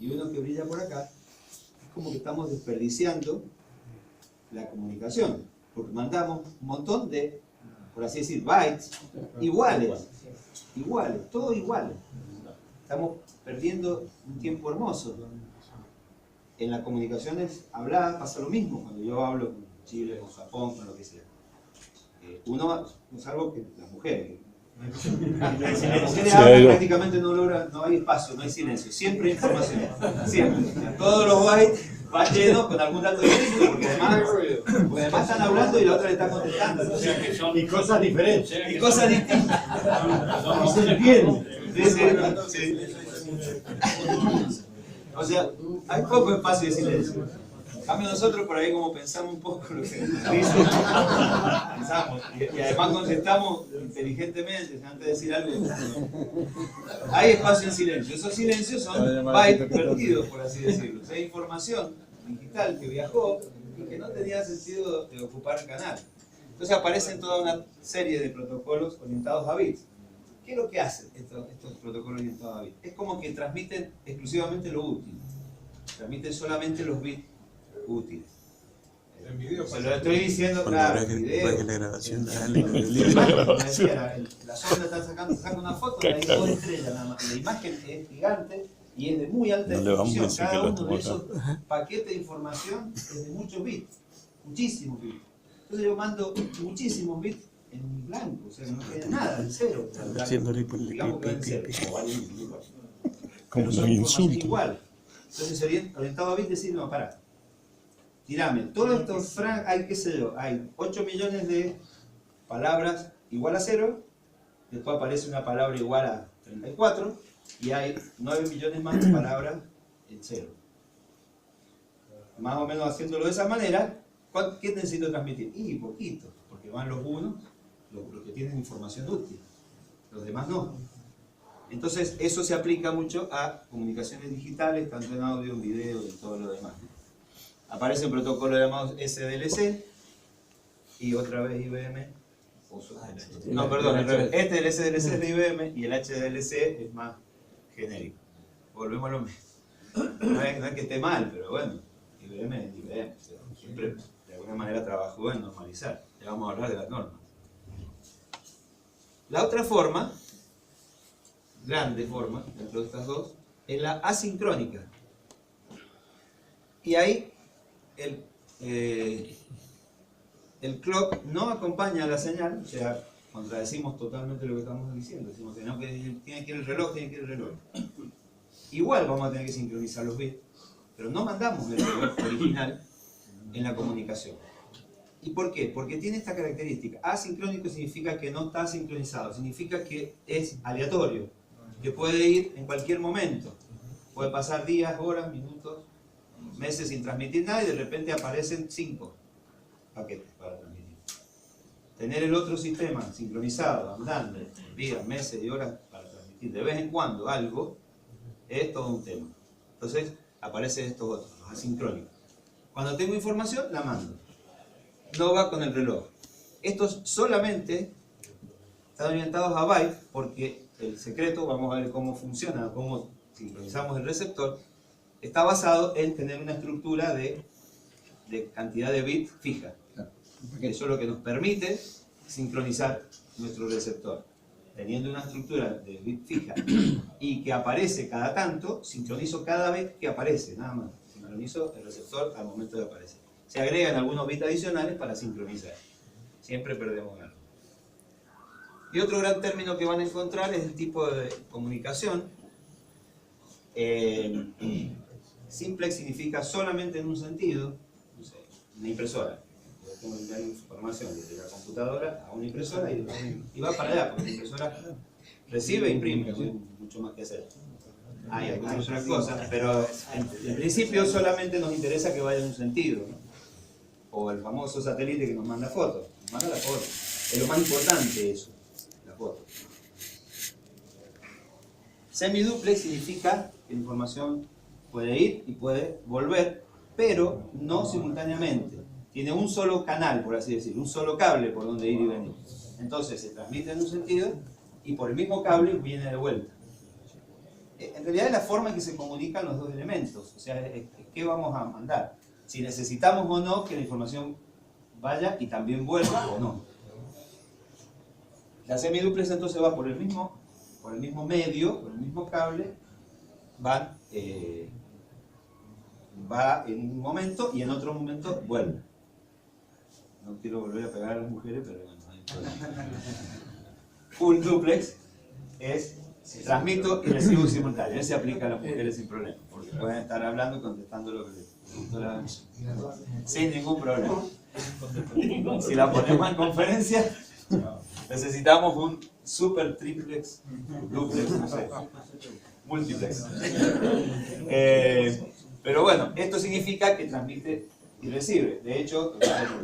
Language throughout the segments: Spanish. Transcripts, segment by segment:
y uno que brilla por acá, es como que estamos desperdiciando la comunicación, porque mandamos un montón de, por así decir, bytes iguales, todo iguales. Estamos perdiendo un tiempo hermoso. En las comunicaciones habladas pasa lo mismo, cuando yo hablo con Chile, con Japón, con lo que sea. Uno, salvo que las mujeres hablan, prácticamente no hay espacio, no hay silencio, siempre hay información, siempre. Todos los bytes van llenos con algún dato distinto, porque además están hablando y la otra le está contestando. Y cosas diferentes. Y cosas distintas. Y se entiende. Sí. O sea, hay poco espacio de silencio. En cambio nosotros por ahí como pensamos un poco lo que dice, pensamos, y además contestamos inteligentemente, antes de decir algo. Hay espacio en silencio. Esos silencios son bytes perdidos, por así decirlo. O sea, hay información digital que viajó y que no tenía sentido de ocupar el canal. Entonces aparecen toda una serie de protocolos orientados a bits. ¿Qué es lo que hacen estos protocolos orientados a bits? Es como que transmiten exclusivamente lo útil. Transmiten solamente los bits útiles. Se lo estoy diciendo, claro, el video. La sonda está sacando una foto, hay 2 estrellas nada más. La imagen es gigante y es de muy alta definición. Cada uno de esos paquetes de información es de muchos bits, muchísimos bits. Entonces yo mando muchísimos bits en blanco, o sea, no queda nada, en cero. Digamos que va en cero. Pero son información igual. Entonces sería orientado a bits decir, no, pará. Tirame, todos estos hay, qué sé yo, hay 8 millones de palabras igual a 0, después aparece una palabra igual a 34, y hay 9 millones más de palabras en 0. Más o menos haciéndolo de esa manera, ¿qué necesito transmitir? Y poquito, porque van los unos, los que tienen información útil, los demás no. Entonces eso se aplica mucho a comunicaciones digitales, tanto en audio, en video y todo lo demás. Aparece un protocolo llamado SDLC y otra vez IBM. No, perdón, al revés. Este el SDLC es de IBM y el HDLC es más genérico. Volvemos a lo mismo. No es que esté mal, pero bueno, IBM es IBM. Siempre de alguna manera trabajó en normalizar. Ya vamos a hablar de las normas. La otra forma, grande forma, dentro de estas dos, es la asincrónica. Y ahí el clock no acompaña a la señal, o sea, contradecimos totalmente lo que estamos diciendo. Decimos que no, que tiene que ir el reloj, Igual vamos a tener que sincronizar los bits, pero no mandamos el reloj original en la comunicación. ¿Y por qué? Porque tiene esta característica. Asincrónico significa que no está sincronizado, significa que es aleatorio, que puede ir en cualquier momento. Puede pasar días, horas, minutos, meses sin transmitir nada y de repente aparecen 5 paquetes para transmitir. Tener el otro sistema sincronizado, andando, días, meses y horas para transmitir de vez en cuando algo, es todo un tema. Entonces aparecen estos otros, los asincrónicos. Cuando tengo información, la mando. No va con el reloj. Estos solamente están orientados a bytes porque el secreto, vamos a ver cómo funciona, cómo sincronizamos el receptor, está basado en tener una estructura de cantidad de bits fija. Eso es lo que nos permite sincronizar nuestro receptor. Teniendo una estructura de bits fija y que aparece cada tanto, sincronizo cada vez que aparece, nada más. Sincronizo el receptor al momento de aparecer. Se agregan algunos bits adicionales para sincronizar. Siempre perdemos algo. Y otro gran término que van a encontrar es el tipo de comunicación. Simplex significa solamente en un sentido, no sé, una impresora. Yo tengo que enviar información desde la computadora a una impresora y va para allá, porque la impresora recibe e imprime, no hay mucho más que hacer. Hay algunas otras cosas, pero en principio solamente nos interesa que vaya en un sentido, ¿no? O el famoso satélite que nos manda fotos, nos manda la foto. Es lo más importante eso, la foto. Semiduplex significa que la información puede ir y puede volver, pero no simultáneamente. Tiene un solo canal, por así decirlo, un solo cable por donde ir y venir. Entonces se transmite en un sentido y por el mismo cable viene de vuelta. en realidad es la forma en que se comunican los dos elementos, o sea, ¿qué vamos a mandar? Si necesitamos o no que la información vaya y también vuelva o no. La semiduplex entonces va por el mismo medio, por el mismo cable, va en un momento y en otro momento vuelve. No quiero volver a pegar a las mujeres, pero bueno, no hay problema. Full duplex es transmito y recibo simultáneo. Ese aplica a las mujeres sin problema, porque pueden estar hablando y contestando lo que les gustó la vez. Sin ningún problema. Si la ponemos en conferencia, necesitamos un super triplex, duplex, no sé, multiplex. Pero bueno, esto significa que transmite y recibe. De hecho,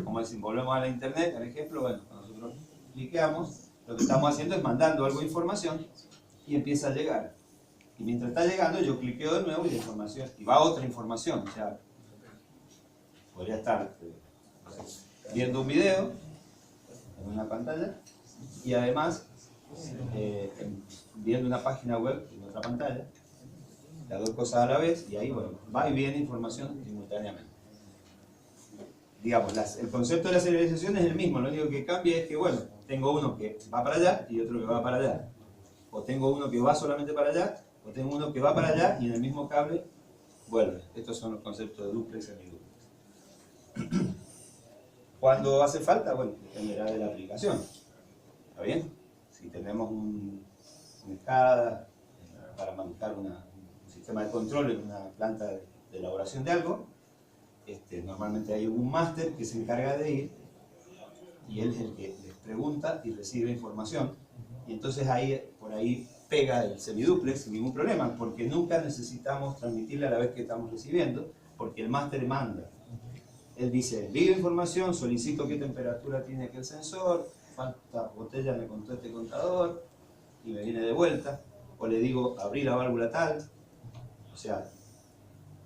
como si volvemos a la internet, al ejemplo, bueno, cuando nosotros cliqueamos, lo que estamos haciendo es mandando algo de información y empieza a llegar. Y mientras está llegando, yo cliqueo de nuevo y la información, y va otra información. O sea, podría estar viendo un video en una pantalla y además viendo una página web en otra pantalla, las dos cosas a la vez, y ahí bueno, va y viene información simultáneamente. Digamos, el concepto de la serialización es el mismo, lo único que cambia es que, bueno, tengo uno que va para allá y otro que va para allá. O tengo uno que va solamente para allá, o tengo uno que va para allá y en el mismo cable vuelve. Estos son los conceptos de duplex y semiduplex. Cuando hace falta, bueno, dependerá de la aplicación. ¿Está bien? Si tenemos una SCADA para manejar un sistema de control en una planta de elaboración de algo, normalmente hay un máster que se encarga de ir y él es el que les pregunta y recibe información, y entonces por ahí pega el semiduplex sin ningún problema, porque nunca necesitamos transmitirle a la vez que estamos recibiendo, porque el máster manda. Él dice, envío información, solicito qué temperatura tiene aquel sensor, cuántas botellas me contó este contador, y me viene de vuelta, o le digo, abrí la válvula tal, o sea,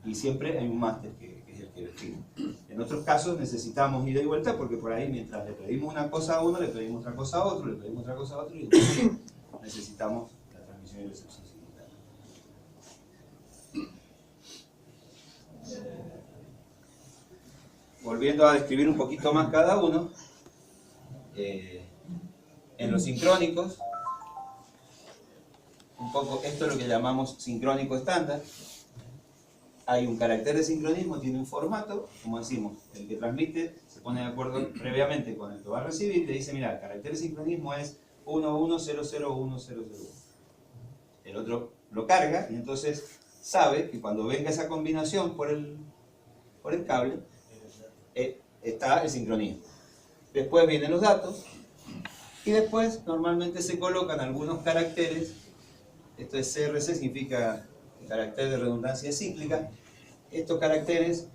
y siempre hay un máster que es el que define. En otros casos necesitamos ida y vuelta porque por ahí mientras le pedimos una cosa a uno, le pedimos otra cosa a otro, le pedimos otra cosa a otro y entonces necesitamos la transmisión y recepción simultánea. Volviendo a describir un poquito más cada uno, en los sincrónicos, un poco esto es lo que llamamos sincrónico estándar. Hay un carácter de sincronismo, tiene un formato, como decimos, el que transmite se pone de acuerdo previamente con el que va a recibir, le dice, mira, el carácter de sincronismo es 11001001. El otro lo carga y entonces sabe que cuando venga esa combinación por el cable, está el sincronismo. Después vienen los datos y después normalmente se colocan algunos caracteres. Esto es CRC, significa carácter de redundancia cíclica. Estos caracteres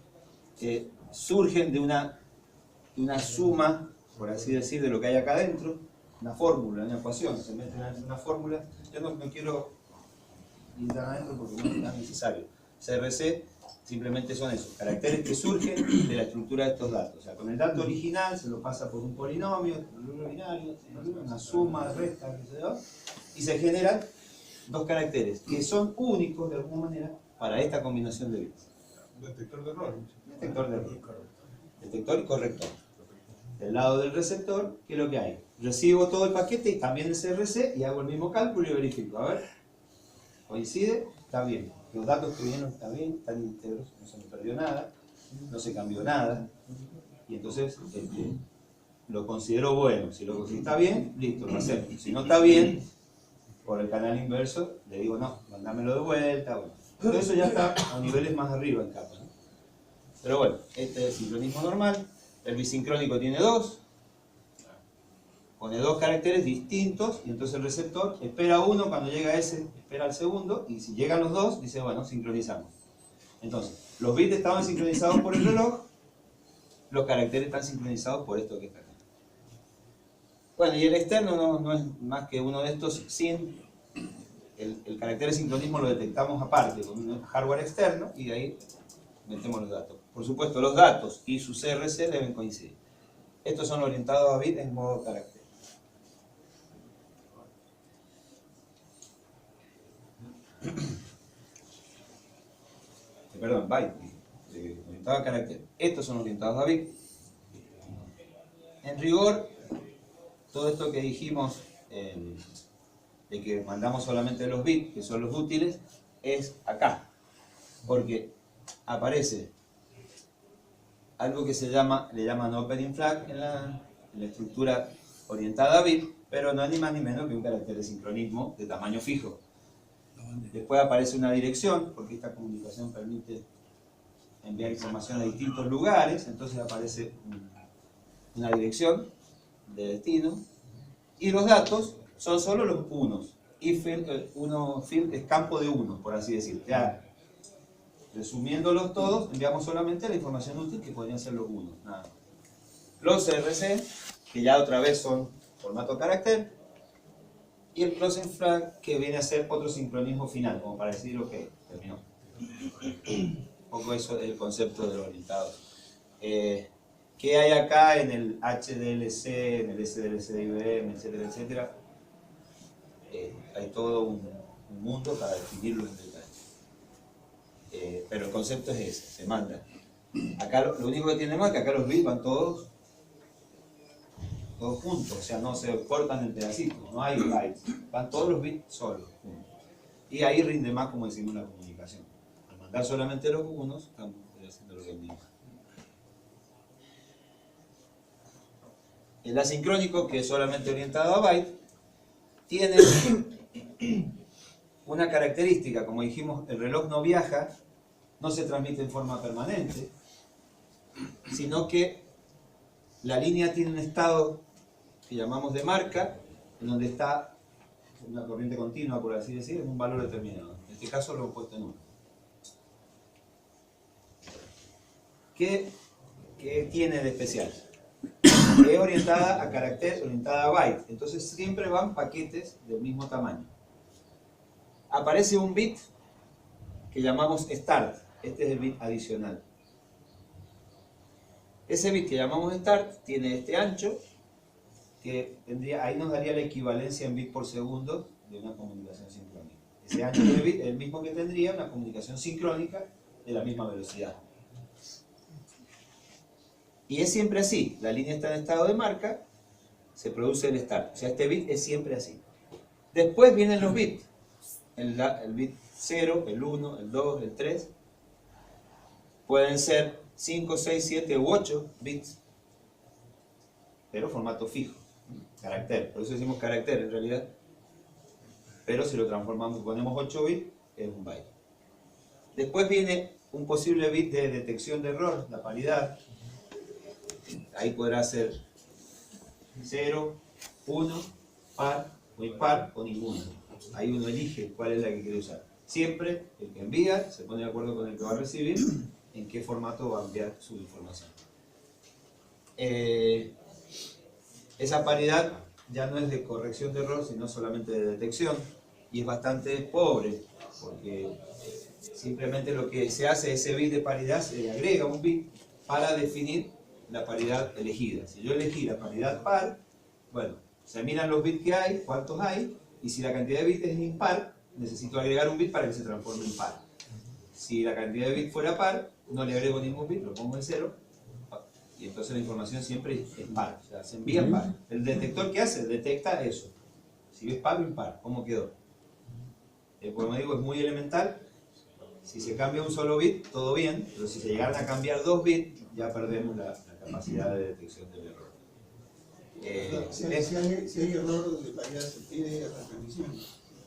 surgen de una suma, por así decir, de lo que hay acá adentro, una fórmula, una ecuación, se meten en una fórmula. Yo no quiero ir tan adentro porque no es tan necesario. CRC simplemente son esos caracteres que surgen de la estructura de estos datos. O sea, con el dato original se lo pasa por un polinomio, un binario, una suma, resta, qué sé yo, y se generan dos caracteres que son únicos de alguna manera para esta combinación de bits. Detector de error. Detector de error. Detector y corrector. Del lado del receptor, ¿qué es lo que hay? Recibo todo el paquete y también el CRC y hago el mismo cálculo y verifico. A ver, coincide, está bien. Los datos que vinieron están bien, están íntegros, no se me perdió nada, no se cambió nada. Y entonces lo considero bueno. Si está bien, listo, lo hacemos. Si no está bien, por el canal inverso, le digo no, mandámelo de vuelta. Bueno. Todo eso ya está a niveles más arriba en capa, ¿no? Pero bueno, este es el sincronismo normal. El bisincrónico tiene dos, pone dos caracteres distintos y entonces el receptor espera uno, cuando llega ese, espera al segundo, y si llegan los dos, dice bueno, sincronizamos. Entonces, los bits estaban sincronizados por el reloj, los caracteres están sincronizados por esto que está acá. Bueno, y el externo no es más que uno de estos sin el carácter de sincronismo, lo detectamos aparte con un hardware externo y de ahí metemos los datos. Por supuesto, los datos y su CRC deben coincidir. Estos son orientados a bit en modo carácter. byte, orientado a carácter. Estos son orientados a bit. En rigor, todo esto que dijimos de que mandamos solamente los bits, que son los útiles, es acá. Porque aparece algo que le llaman opening flag en la estructura orientada a bit, pero no es ni más ni menos que un carácter de sincronismo de tamaño fijo. Después aparece una dirección, porque esta comunicación permite enviar información a distintos lugares, entonces aparece una dirección de destino, y los datos son solo los unos. Field es campo de unos, por así decir. Ya, resumiéndolos todos, enviamos solamente la información útil, que podrían ser los unos, nada más. Los CRC, que ya otra vez son formato carácter, y el closing flag, que viene a ser otro sincronismo final, como para decir, ok, terminó. Un poco eso es el concepto de los orientados. ¿Qué hay acá en el HDLC, en el SDLC de IBM, etcétera, etcétera? Hay todo un mundo para definirlo en detalle. Pero el concepto es ese, se manda. Acá lo único que tiene más es que acá los bits van todos juntos, o sea, no se cortan en pedacitos, no hay bytes, van todos los bits solos. Y ahí rinde más, como decimos, la comunicación. Al mandar solamente los unos, estamos haciendo lo mismo. El asincrónico, que es solamente orientado a byte, tiene una característica, como dijimos, el reloj no viaja, no se transmite en forma permanente, sino que la línea tiene un estado que llamamos de marca, en donde está una corriente continua, por así decir, en un valor determinado. En este caso lo he puesto en 1. ¿Qué tiene de especial? Es orientada a carácter, orientada a byte, entonces siempre van paquetes del mismo tamaño. Aparece un bit que llamamos start, este es el bit adicional. Ese bit que llamamos start tiene este ancho, que ahí nos daría la equivalencia en bit por segundo de una comunicación sincrónica. Ese ancho de bit es el mismo que tendría una comunicación sincrónica de la misma velocidad. Y es siempre así, la línea está en estado de marca, se produce el start. O sea, este bit es siempre así. Después vienen los bits. El bit 0, el 1, el 2, el 3. Pueden ser 5, 6, 7 u 8 bits. Pero formato fijo. Carácter. Por eso decimos carácter en realidad. Pero si lo transformamos, ponemos 8 bits, es un byte. Después viene un posible bit de detección de error, la paridad. Ahí podrá ser 0, 1, par o impar o ninguno. Ahí uno elige cuál es la que quiere usar. Siempre el que envía se pone de acuerdo con el que va a recibir en qué formato va a enviar su información. Esa paridad ya no es de corrección de error, sino solamente de detección, y es bastante pobre, porque simplemente lo que se hace, ese bit de paridad, se le agrega un bit para definir la paridad elegida. Si yo elegí la paridad par, bueno, se miran los bits que hay, cuántos hay, y si la cantidad de bits es impar, necesito agregar un bit para que se transforme en par. Si la cantidad de bits fuera par, no le agrego ningún bit, lo pongo en 0, y entonces la información siempre es par, o sea, se envía en par. El detector, ¿qué hace? Detecta eso. Si ves par o impar, ¿cómo quedó? Como digo, es muy elemental. Si se cambia un solo bit, todo bien, pero si se llegaran a cambiar 2 bits, ya perdemos la capacidad de detección del error. Si hay error de paridad, se pide la transmisión.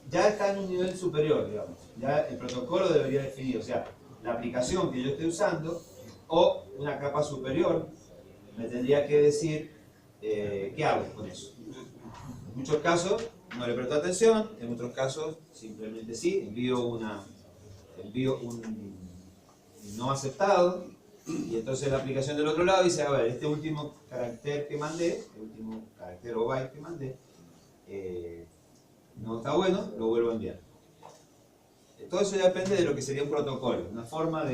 Ya está en un nivel superior, digamos. Ya el protocolo debería definir, o sea, la aplicación que yo estoy usando o una capa superior me tendría que decir qué hago con eso. En muchos casos no le presto atención, en otros casos simplemente sí, envío un no aceptado, y entonces la aplicación del otro lado dice, a ver, este último carácter que mandé, el último carácter o byte que mandé, no está bueno, lo vuelvo a enviar. Todo eso ya depende de lo que sería un protocolo, una forma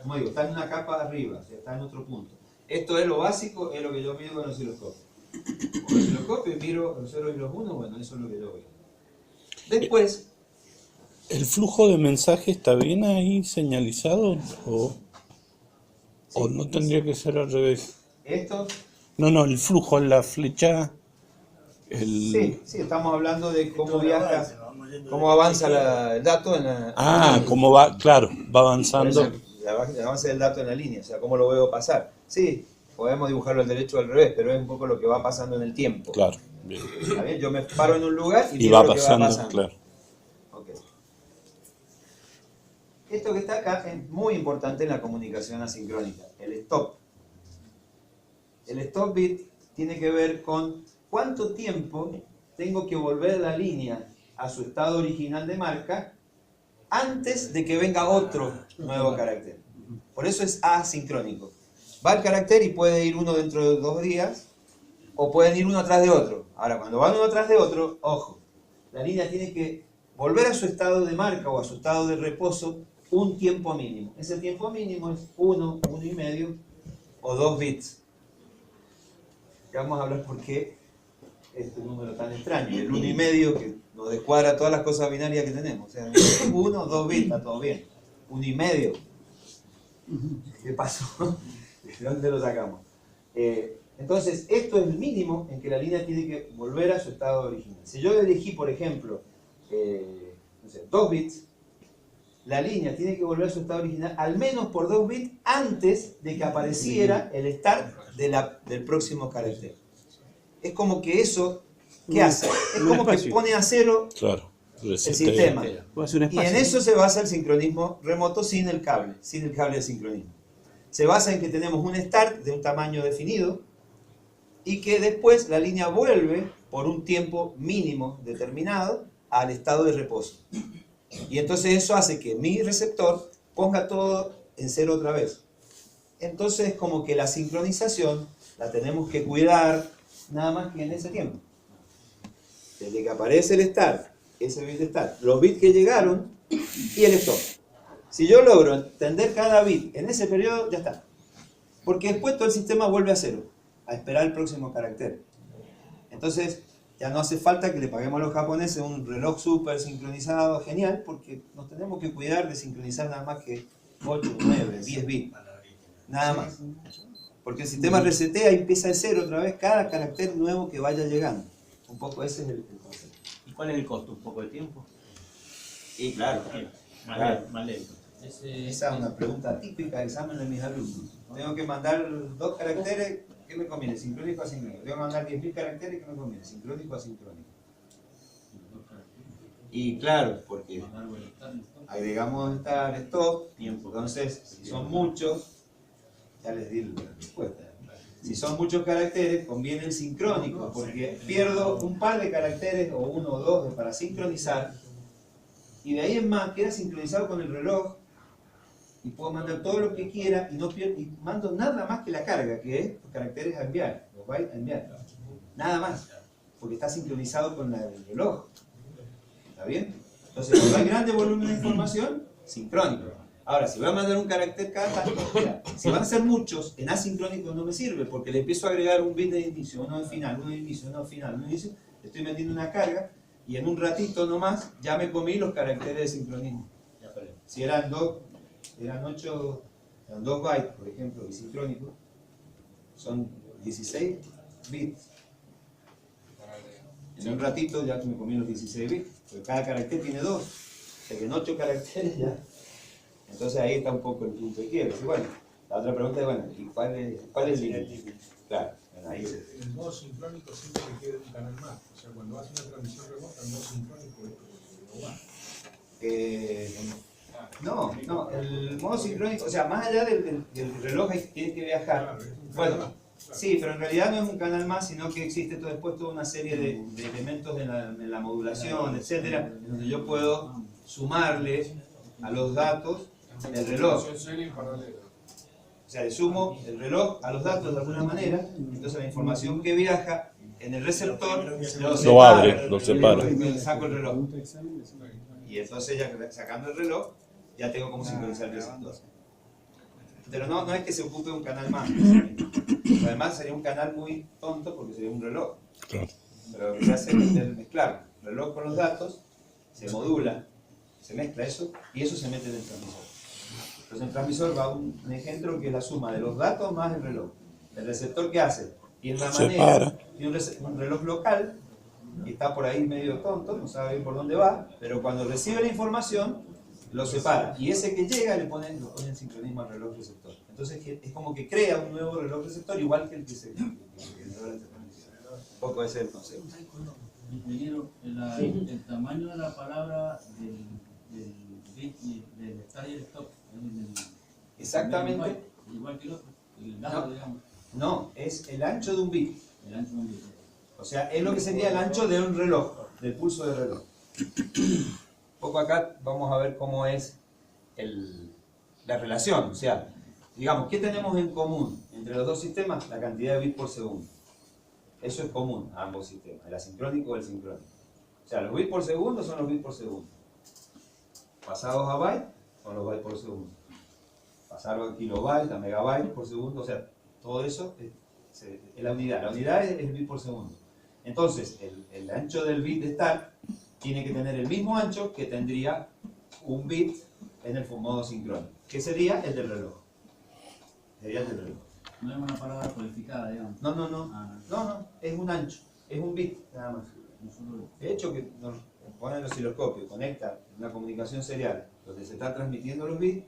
como digo, está en una capa arriba, o sea, está en otro punto. Esto es lo básico, es lo que yo mido con el osciloscopio. Con el osciloscopio miro los 0 y los 1, bueno, eso es lo que yo veo. Después, ¿El flujo de mensaje está bien ahí señalizado o no tendría que ser al revés? Esto, No, el flujo, la flecha, sí, estamos hablando de cómo viaja, cómo avanza el dato en la línea. cómo va, claro, va Por eso, avanzando. el avance del dato en la línea, o sea, cómo lo veo pasar. Sí, podemos dibujarlo al derecho o al revés, pero es un poco lo que va pasando en el tiempo. Claro, bien. ¿Está bien? Yo me paro en un lugar y Y miro va lo que va pasando, pasando. claro. Ok. Esto que está acá es muy importante en la comunicación asincrónica, el stop. El stop bit tiene que ver con cuánto tiempo tengo que volver la línea a su estado original de marca antes de que venga otro nuevo carácter. Por eso es asincrónico. Va el carácter y puede ir uno dentro de 2 días o pueden ir uno atrás de otro. Ahora, cuando van uno atrás de otro, ojo, la línea tiene que volver a su estado de marca o a su estado de reposo un tiempo mínimo. Ese tiempo mínimo es 1, 1,5 o 2 bits. Ya vamos a hablar por qué este número tan extraño. El 1,5 que nos descuadra todas las cosas binarias que tenemos. O sea, 1, 2 bits, está todo bien. 1,5. ¿Qué pasó? ¿De dónde lo sacamos? Entonces, esto es el mínimo en que la línea tiene que volver a su estado original. Si yo elegí, por ejemplo, 2 bits, la línea tiene que volver a su estado original al menos por 2 bits antes de que apareciera el start del próximo carácter. Es como que eso, ¿qué hace? Es como que pone a cero Claro, el sistema. Y en eso se basa el sincronismo remoto sin el cable de sincronismo. Se basa en que tenemos un start de un tamaño definido y que después la línea vuelve por un tiempo mínimo determinado al estado de reposo. Y entonces eso hace que mi receptor ponga todo en cero otra vez. Entonces como que la sincronización la tenemos que cuidar nada más que en ese tiempo. Desde que aparece el start, ese bit de start, los bits que llegaron y el stop. Si yo logro entender cada bit en ese periodo, ya está. Porque después todo el sistema vuelve a cero, a esperar el próximo carácter. Entonces, ya no hace falta que le paguemos a los japoneses un reloj súper sincronizado, genial, porque nos tenemos que cuidar de sincronizar nada más que 8, 9, 10 bits. Nada más. Porque el sistema resetea y empieza de cero otra vez cada carácter nuevo que vaya llegando. Un poco ese es el concepto. ¿Y cuál es el costo? ¿Un poco de tiempo? Y claro, Más lento. esa es una pregunta típica de examen de mis alumnos. Tengo que mandar 2 caracteres, ¿qué me conviene? ¿Sincrónico o asincrónico? Tengo que mandar 10.000 caracteres, ¿qué me conviene? ¿Sincrónico o asincrónico? Y claro, porque agregamos estar stop, entonces si son muchos, ya les di la respuesta. Si son muchos caracteres, conviene el sincrónico, porque pierdo un par de caracteres, o 1 o 2 para sincronizar, y de ahí en más queda sincronizado con el reloj, y puedo mandar todo lo que quiera, y no pierdo, y mando nada más que la carga, que es los caracteres a enviar, los bytes a enviar. Nada más, porque está sincronizado con el reloj. ¿Está bien? Entonces, cuando hay grande volumen de información, sincrónico. Ahora, si voy a mandar un carácter cada tanto, mira, si van a ser muchos, en asincrónico no me sirve, porque le empiezo a agregar un bit de inicio, uno de final, uno de inicio, uno de final, uno de inicio, le estoy metiendo una carga, y en un ratito nomás ya me comí los caracteres de sincronismo. Si eran 2 bytes, por ejemplo, y sincrónico, son 16 bits. En un ratito ya me comí los 16 bits, porque cada carácter tiene 2, o sea que en 8 caracteres ya. Entonces ahí está un poco el punto de quiebre. Y bueno, la otra pregunta es, bueno, ¿y cuál es el límite? Claro, ahí se... El modo sincrónico siempre requiere un canal más. O sea, cuando hace una transmisión remota, el modo sincrónico no va. No, el modo sincrónico, o sea, más allá del reloj tiene que viajar. Bueno, sí, pero en realidad no es un canal más, sino que existe después toda una serie de elementos en la modulación, etcétera, en donde yo puedo sumarle a los datos el reloj. O sea, le sumo el reloj a los datos de alguna manera, entonces la información que viaja en el receptor Lo abre, lo separa. y saco el reloj. Y entonces ya sacando el reloj, ya tengo como sincronizar el receptor. Pero no es que se ocupe un canal más. Además sería un canal muy tonto porque sería un reloj. Claro. Pero lo que se hace es mezclar reloj con los datos, se modula Se mezcla eso y eso se mete en el transmisor. Entonces en el transmisor va un engendro que es la suma de los datos más el reloj. El receptor, ¿qué hace? Tiene una manera, tiene un reloj local que está por ahí medio tonto, no sabe bien por dónde va, pero cuando recibe la información lo separa y ese que llega lo pone en sincronismo al reloj receptor. Entonces es como que crea un nuevo reloj receptor igual que el que se generó la transmisión. Un poco ese es el concepto. Ingeniero, el tamaño de la palabra del bit y del start y el stop. Exactamente. Igual que el otro, el dato, digamos. No, es el ancho de un bit. El ancho de un bit. O sea, es lo que sería el ancho de un reloj, del pulso de reloj. Un poco acá vamos a ver cómo es la relación. O sea, digamos, ¿qué tenemos en común entre los dos sistemas? La cantidad de bits por segundo. Eso es común a ambos sistemas, el asincrónico y el sincrónico. O sea, los bits por segundo son los bits por segundo. Pasados a byte son los bytes por segundo. Pasarlo a kilobyte, a megabyte por segundo, o sea, todo eso es la unidad. La unidad es el bit por segundo. Entonces, el ancho del bit de start tiene que tener el mismo ancho que tendría un bit en el modo sincrónico, que sería el del reloj. Sería el del reloj. No es una palabra codificada, digamos. No, es un ancho, es un bit nada más. De hecho, que nos pone el osciloscopio, conecta una comunicación serial donde se están transmitiendo los bits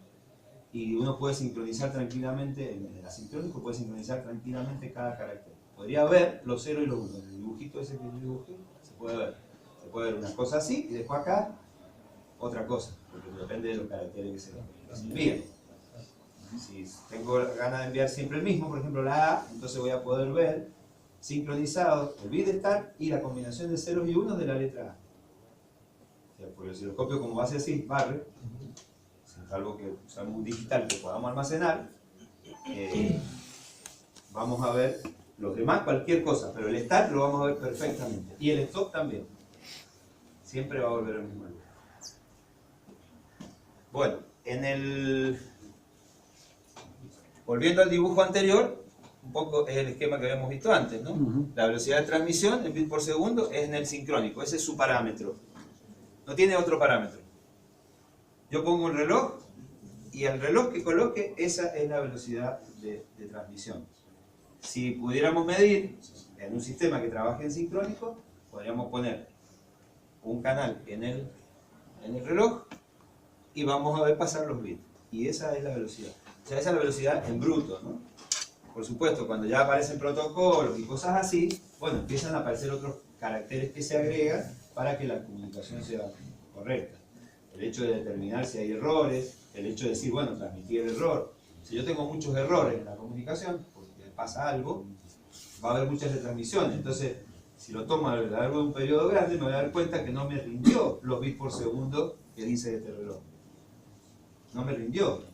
y uno puede sincronizar tranquilamente, en el asincrónico puede sincronizar tranquilamente cada carácter. Podría ver los 0 y los 1, el dibujito ese que yo dibujé, se puede ver. Se puede ver una cosa así y después acá otra cosa, porque depende de los caracteres que se envíen. Si tengo ganas de enviar siempre el mismo, por ejemplo la A, entonces voy a poder ver sincronizado el bit de start y la combinación de ceros y unos de la letra A. O sea, por el osciloscopio, como va a ser así, barre, salvo que usamos un digital que podamos almacenar, vamos a ver los demás, cualquier cosa, pero el start lo vamos a ver perfectamente. Y el stop también. Siempre va a volver al mismo lugar. Bueno, volviendo al dibujo anterior, un poco es el esquema que habíamos visto antes, ¿no? La velocidad de transmisión en bits por segundo es en el sincrónico, ese es su parámetro. No tiene otro parámetro. Yo pongo un reloj y el reloj que coloque, esa es la velocidad de transmisión. Si pudiéramos medir en un sistema que trabaje en sincrónico, podríamos poner un canal en el reloj y vamos a ver pasar los bits. Y esa es la velocidad. O sea, esa es la velocidad en bruto, ¿no? Por supuesto, cuando ya aparecen protocolos y cosas así, bueno, empiezan a aparecer otros caracteres que se agregan para que la comunicación sea correcta. El hecho de determinar si hay errores, el hecho de decir, bueno, transmitir el error. Si yo tengo muchos errores en la comunicación, porque pasa algo, va a haber muchas retransmisiones. Entonces, si lo tomo a lo largo de un periodo grande, me voy a dar cuenta que no me rindió los bits por segundo que dice este reloj. No me rindió.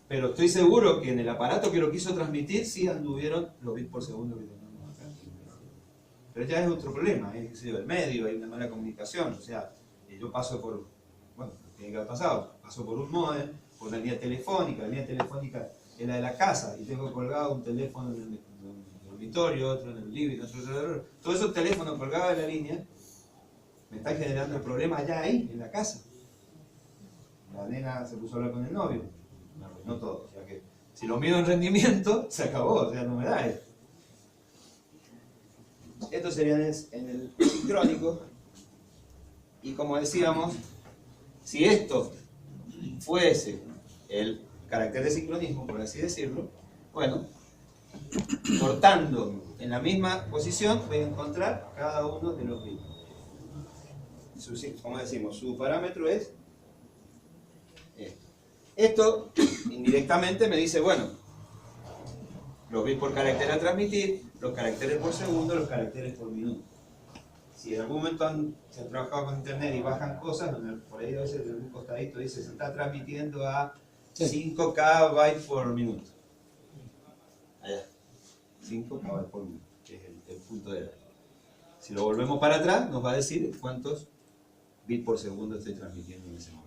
Pero estoy seguro que en el aparato que lo quiso transmitir sí anduvieron los bits por segundo que tenemos acá. Pero ya es otro problema, es el medio, hay una mala comunicación. O sea, yo paso por, bueno, tiene que haber pasado, paso por un módem, por una línea telefónica, la línea telefónica es la de la casa, y tengo colgado un teléfono en el dormitorio, otro en el living, otro. Todos esos teléfonos colgados de la línea me están generando problemas ya ahí, en la casa. La nena se puso a hablar con el novio, no todo, o sea que si lo mido en rendimiento, se acabó, o sea, no me da esto. Esto sería en el sincrónico, y como decíamos, si esto fuese el carácter de sincronismo, por así decirlo, bueno, cortando en la misma posición voy a encontrar cada uno de los bits. Como decimos, su parámetro es esto. Esto indirectamente me dice, bueno, los bits por carácter a transmitir, los caracteres por segundo, los caracteres por minuto. Si en algún momento se han trabajado con internet y bajan cosas, por ahí a veces en un costadito dice se está transmitiendo a 5K bytes por minuto. Allá. 5K bytes por minuto, que es el punto de la. Si lo volvemos para atrás, nos va a decir cuántos bits por segundo estoy transmitiendo en ese momento.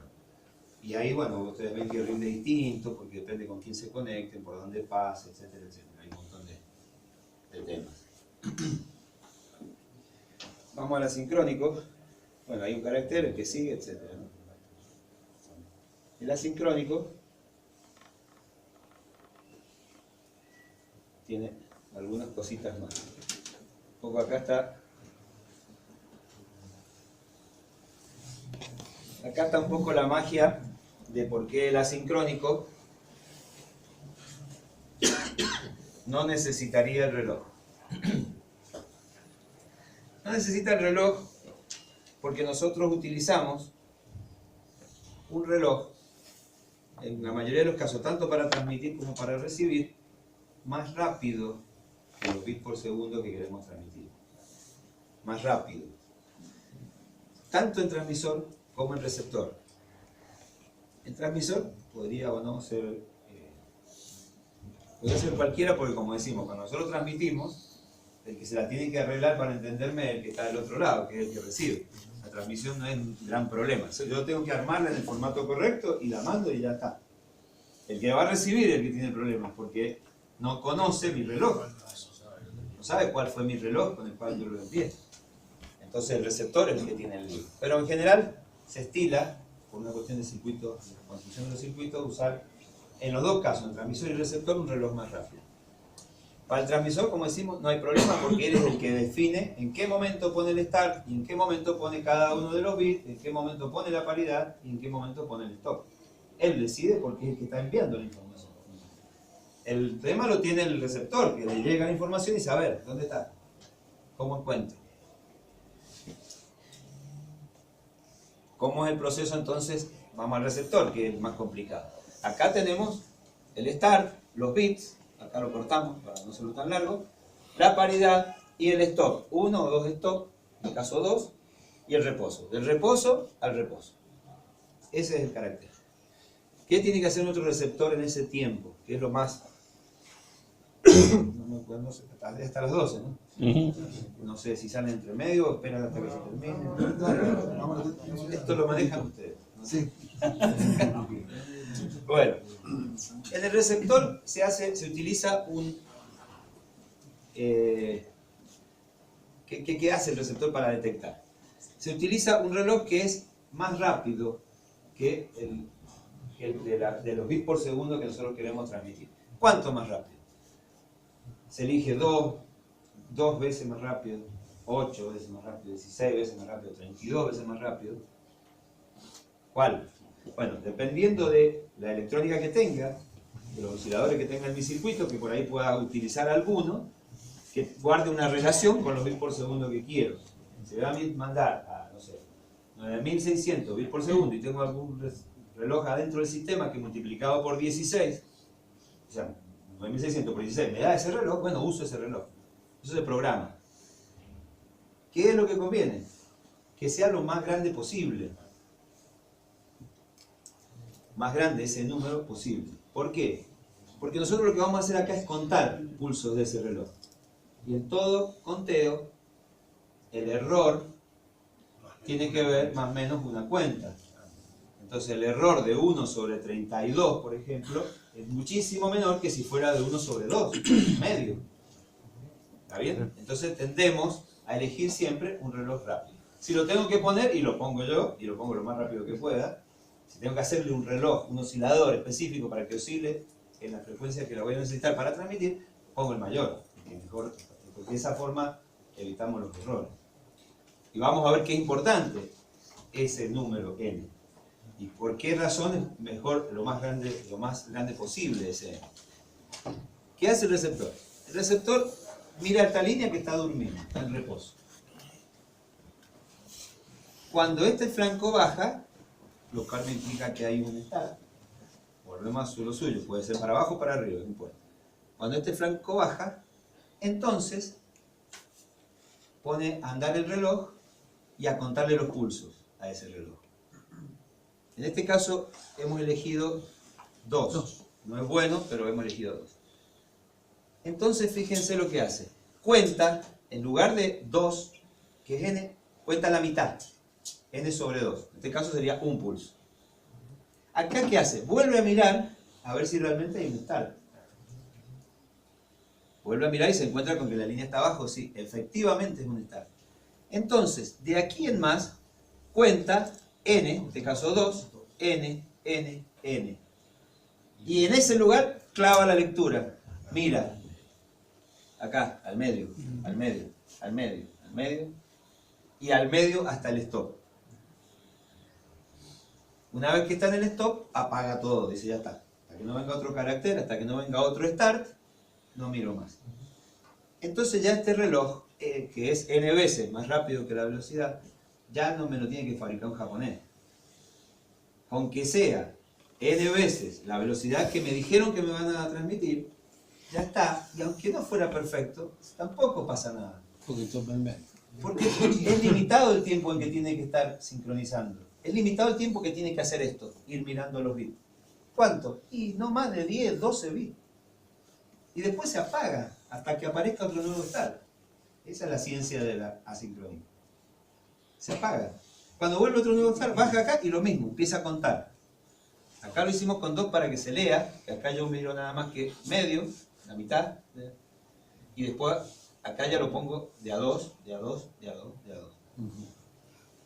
Y ahí, bueno, ustedes ven que rinde distinto, porque depende con quién se conecten, por dónde pase, etcétera, etcétera. Hay un montón de temas. Vamos al asincrónico. Bueno, hay un carácter, el que sigue, etcétera, ¿no? El asincrónico tiene algunas cositas más. Un poco acá está un poco la magia de por qué el asincrónico no necesitaría el reloj. No necesita el reloj porque nosotros utilizamos un reloj, en la mayoría de los casos, tanto para transmitir como para recibir, más rápido que los bits por segundo que queremos transmitir. Más rápido. Tanto en transmisor como en receptor. El transmisor podría o no ser, puede ser cualquiera porque, como decimos, cuando nosotros transmitimos, el que se la tiene que arreglar para entenderme es el que está del otro lado, que es el que recibe. La transmisión no es un gran problema. Yo tengo que armarla en el formato correcto y la mando y ya está. El que va a recibir es el que tiene problemas porque no conoce mi reloj. No sabe cuál fue mi reloj con el cual yo lo envié. Entonces el receptor es el que tiene el lío. Pero en general se estila, por una cuestión de circuito, de la construcción de los circuitos, usar en los dos casos, en transmisor y receptor, un reloj más rápido. Para el transmisor, como decimos, no hay problema porque él es el que define en qué momento pone el start y en qué momento pone cada uno de los bits, en qué momento pone la paridad y en qué momento pone el stop. Él decide porque es el que está enviando la información. El tema lo tiene el receptor, que le llega la información y saber dónde está, cómo encuentro. ¿Cómo es el proceso entonces? Vamos al receptor, que es más complicado. Acá tenemos el start, los bits, acá lo cortamos para no hacerlo tan largo, la paridad y el stop, 1 o 2 stop, en el caso 2, y el reposo. Del reposo al reposo. Ese es el carácter. ¿Qué tiene que hacer nuestro receptor en ese tiempo? Que es lo más... No me acuerdo, hasta las 12, ¿no? No sé si sale entre medio o esperan hasta que se termine. Esto lo manejan ustedes, ¿no? Sí. Bueno, en el receptor se utiliza un... ¿Qué hace el receptor para detectar? Se utiliza un reloj que es más rápido que el de los bits por segundo que nosotros queremos transmitir. ¿Cuánto más rápido? Se elige 2 veces más rápido, 8 veces más rápido, 16 veces más rápido, 32 veces más rápido. ¿Cuál? Bueno, dependiendo de la electrónica que tenga, de los osciladores que tenga en mi circuito, que por ahí pueda utilizar alguno, que guarde una relación con los bits por segundo que quiero. Si voy a mandar a, no sé, 9600 bits por segundo y tengo algún reloj adentro del sistema que multiplicado por 16, o sea, 9600 por 16 me da ese reloj, bueno, uso ese reloj. Eso se programa. ¿Qué es lo que conviene? Que sea lo más grande posible. Más grande ese número posible. ¿Por qué? Porque nosotros lo que vamos a hacer acá es contar pulsos de ese reloj. Y en todo conteo, el error tiene que ver más o menos una cuenta. Entonces el error de 1 sobre 32, por ejemplo, es muchísimo menor que si fuera de 1 sobre 2, medio. ¿Está bien? Entonces tendemos a elegir siempre un reloj rápido. Si lo tengo que poner, y lo pongo yo, y lo pongo lo más rápido que pueda, si tengo que hacerle un reloj, un oscilador específico para que oscile en la frecuencia que la voy a necesitar para transmitir, pongo el mayor, porque de esa forma evitamos los errores. Y vamos a ver qué es importante ese número n. ¿Y por qué razón es mejor lo más grande posible ese n? ¿Qué hace el receptor? El receptor mira esta línea que está durmiendo, está en reposo. Cuando este flanco baja, lo cual me indica que hay un estado. Volvemos a lo suyo, puede ser para abajo o para arriba, no importa. Cuando este flanco baja, entonces pone a andar el reloj y a contarle los pulsos a ese reloj. En este caso hemos elegido 2. No es bueno, pero hemos elegido 2. Entonces fíjense lo que hace. Cuenta, en lugar de 2, que es n, cuenta la mitad. N sobre 2. En este caso sería un pulso. Acá, ¿qué hace? Vuelve a mirar a ver si realmente hay un start. Vuelve a mirar y se encuentra con que la línea está abajo. Sí, efectivamente es un start. Entonces, de aquí en más, cuenta n, en este caso 2, n, N. Y en ese lugar clava la lectura. Mira. Acá, al medio, al medio, al medio, al medio. Y al medio hasta el stop. Una vez que está en el stop, apaga todo. Dice, ya está. Hasta que no venga otro carácter, hasta que no venga otro start, no miro más. Entonces ya este reloj, que es n veces más rápido que la velocidad, ya no me lo tiene que fabricar un japonés. Aunque sea n veces la velocidad que me dijeron que me van a transmitir, ya está. Y aunque no fuera perfecto, tampoco pasa nada. Porque es limitado el tiempo en que tiene que estar sincronizando. Es limitado el tiempo que tiene que hacer esto, ir mirando los bits. ¿Cuánto? Y no más de 10, 12 bits. Y después se apaga hasta que aparezca otro nuevo estado. Esa es la ciencia de la asincronía. Se apaga. Cuando vuelve otro nuevo estado, baja acá y lo mismo, empieza a contar. Acá lo hicimos con 2 para que se lea, que acá yo miro nada más que medio, la mitad. Y después acá ya lo pongo de a 2, de a 2, de a 2, de a 2.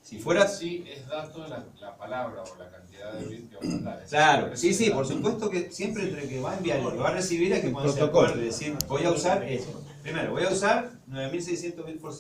Si fuera Sí, es dato de la palabra o la cantidad de bits que va a mandar. claro, sí, por supuesto que siempre entre que va a enviar y que va a recibir hay que ponerse de acuerdo y decir, voy a usar esto. Primero, voy a usar 9600 bits por